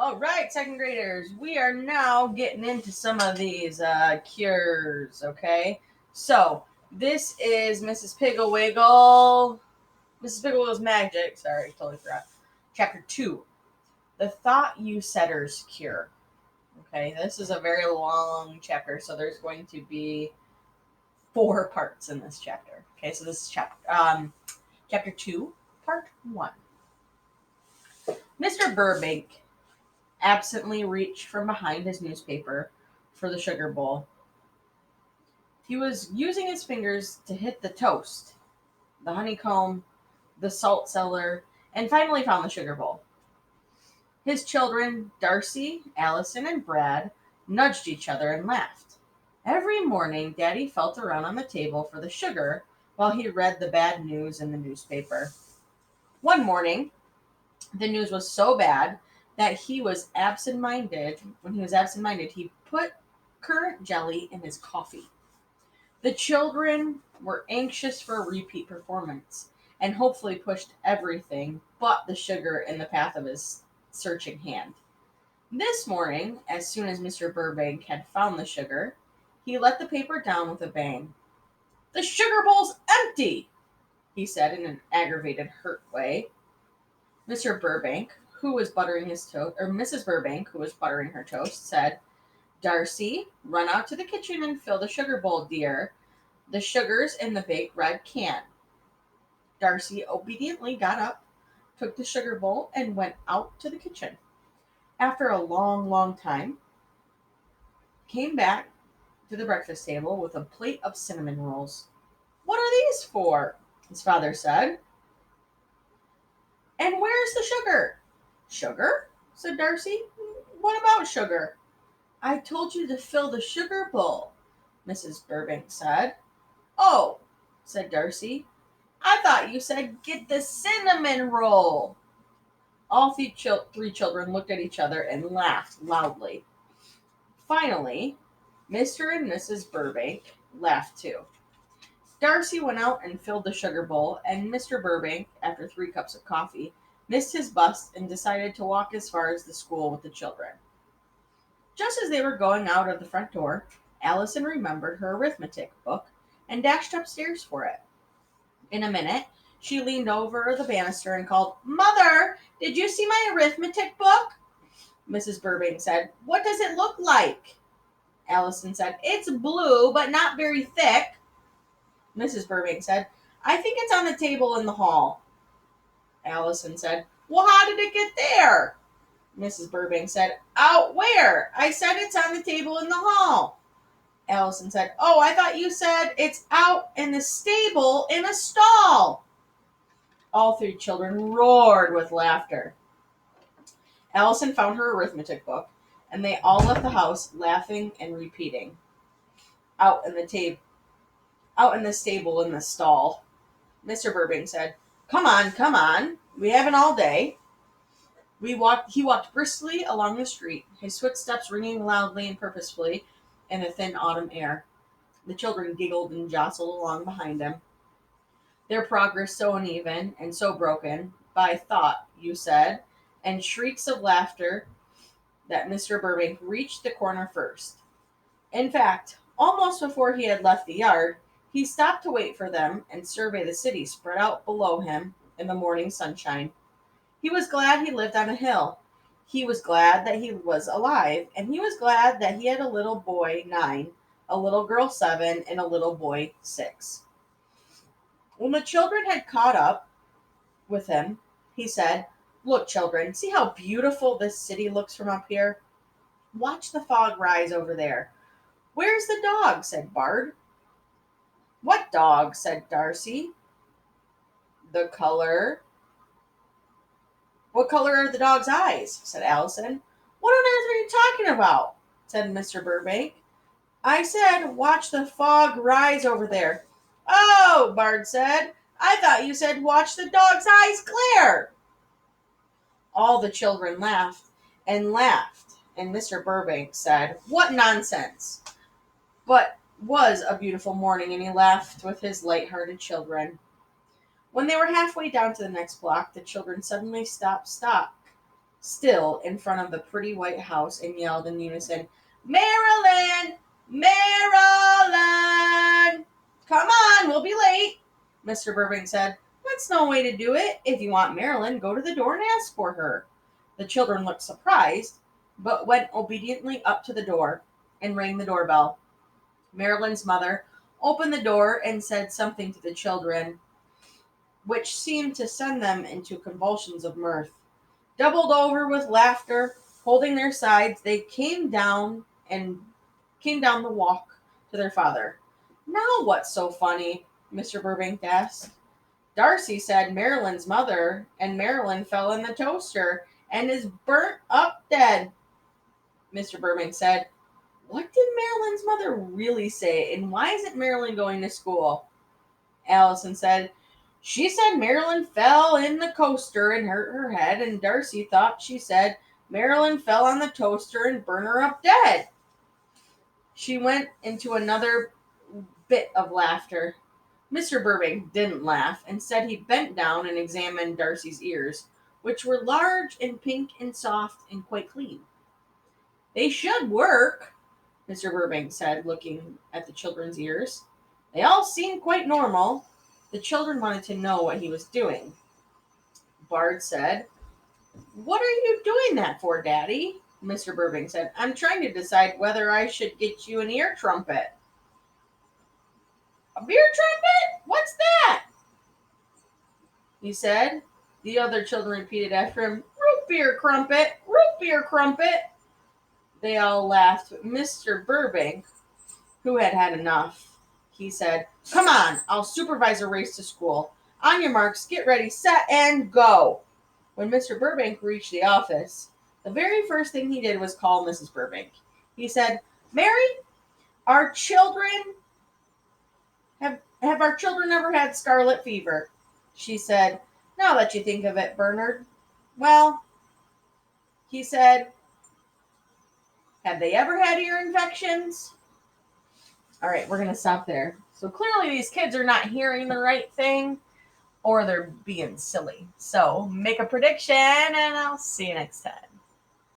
All right, second graders, we are now getting into some of these cures, okay? So, this is Mrs. Piggle-Wiggle. Mrs. Piggle-Wiggle's Magic, sorry, totally forgot. Chapter 2, The Thought You Setter's Cure. Okay, this is a very long chapter, so there's going to be 4 parts in this chapter. Okay, so this is chapter 2, part 1. Mr. Burbank absently reached from behind his newspaper for the sugar bowl. He was using his fingers to hit the toast, the honeycomb, the salt cellar, and finally found the sugar bowl. His children, Darcy, Allison, and Brad, nudged each other and laughed. Every morning, Daddy felt around on the table for the sugar while he read the bad news in the newspaper. One morning, the news was so bad that when he was absent-minded, he put currant jelly in his coffee. The children were anxious for a repeat performance and hopefully pushed everything but the sugar in the path of his searching hand. This morning, as soon as Mr. Burbank had found the sugar, he let the paper down with a bang. "The sugar bowl's empty," he said in an aggravated, hurt way. Mr. Burbank, who was buttering his toast, or Mrs. Burbank, who was buttering her toast, said, "Darcy, run out to the kitchen and fill the sugar bowl, dear. The sugar's in the big red can." Darcy obediently got up, took the sugar bowl, and went out to the kitchen. After a long, long time, came back to the breakfast table with a plate of cinnamon rolls. "What are these for?" his father said. "And where's the sugar?" "Sugar?" said Darcy. "What about sugar?" "I told you to fill the sugar bowl," Mrs. Burbank said. "Oh," said Darcy. "I thought you said get the cinnamon roll." All three children looked at each other and laughed loudly. Finally, Mr. and Mrs. Burbank laughed too. Darcy went out and filled the sugar bowl, and Mr. Burbank, after 3 cups of coffee, missed his bus and decided to walk as far as the school with the children. Just as they were going out of the front door, Allison remembered her arithmetic book and dashed upstairs for it. In a minute, she leaned over the banister and called, "Mother, did you see my arithmetic book?" Mrs. Burbank said, "What does it look like?" Allison said, "It's blue, but not very thick." Mrs. Burbank said, "I think it's on the table in the hall." Allison said, "Well, how did it get there?" Mrs. Burbank said, "Out where? I said it's on the table in the hall." Allison said, "Oh, I thought you said it's out in the stable in a stall." All 3 children roared with laughter. Allison found her arithmetic book, and they all left the house laughing and repeating, "Out in the out in the stable in the stall." Mr. Burbank said, "Come on, come on. We haven't all day." He walked briskly along the street, his footsteps ringing loudly and purposefully in the thin autumn air. The children giggled and jostled along behind him, their progress so uneven and so broken by thought, you said, and shrieks of laughter, that Mr. Burbank reached the corner first. In fact, almost before he had left the yard, he stopped to wait for them and survey the city spread out below him in the morning sunshine. He was glad he lived on a hill. He was glad that he was alive, and he was glad that he had a little boy 9, a little girl 7, and a little boy 6. When the children had caught up with him, he said, "Look, children, see how beautiful this city looks from up here? Watch the fog rise over there." "Where's the dog?" said Bard. "What dog?" said Darcy. "The color." "What color are the dog's eyes?" said Allison. "What on earth are you talking about?" said Mr. Burbank. "I said, watch the fog rise over there." "Oh," Bard said, "I thought you said watch the dog's eyes glare." All the children laughed, and Mr. Burbank said, "What nonsense!" But was a beautiful morning, and he laughed with his light-hearted children. When they were halfway down to the next block, the children suddenly stopped still in front of the pretty white house and yelled in unison, "Marilyn! Marilyn! Come on, we'll be late," Mr. Burbank said. "That's no way to do it. If you want Marilyn, go to the door and ask for her." The children looked surprised, but went obediently up to the door and rang the doorbell. Marilyn's mother opened the door and said something to the children, which seemed to send them into convulsions of mirth. Doubled over with laughter, holding their sides, they came down the walk to their father. "Now what's so funny?" Mr. Burbank asked. "Darcy said Marilyn's mother and Marilyn fell in the toaster and is burnt up dead," Mr. Burbank said. "What did Marilyn's mother really say, and why isn't Marilyn going to school?" Allison said, "She said Marilyn fell in the coaster and hurt her head, and Darcy thought she said Marilyn fell on the toaster and burned her up dead." She went into another bit of laughter. Mr. Burbank didn't laugh. Instead, he bent down and examined Darcy's ears, which were large and pink and soft and quite clean. "They should work," Mr. Burbank said, looking at the children's ears. They all seemed quite normal. The children wanted to know what he was doing. Bard said, "What are you doing that for, Daddy?" Mr. Burbank said, "I'm trying to decide whether I should get you an ear trumpet." "A beer trumpet? What's that?" he said. The other children repeated after him, "Root beer crumpet, root beer crumpet." They all laughed, but Mr. Burbank, who had had enough, he said, "Come on, I'll supervise a race to school. On your marks, get ready, set, and go." When Mr. Burbank reached the office, the very first thing he did was call Mrs. Burbank. He said, "Mary, our children have our children ever had scarlet fever?" She said, "Now that you think of it, Bernard." "Well," he said, "have they ever had ear infections?" All right, we're going to stop there. So clearly these kids are not hearing the right thing, or they're being silly. So make a prediction, and I'll see you next time.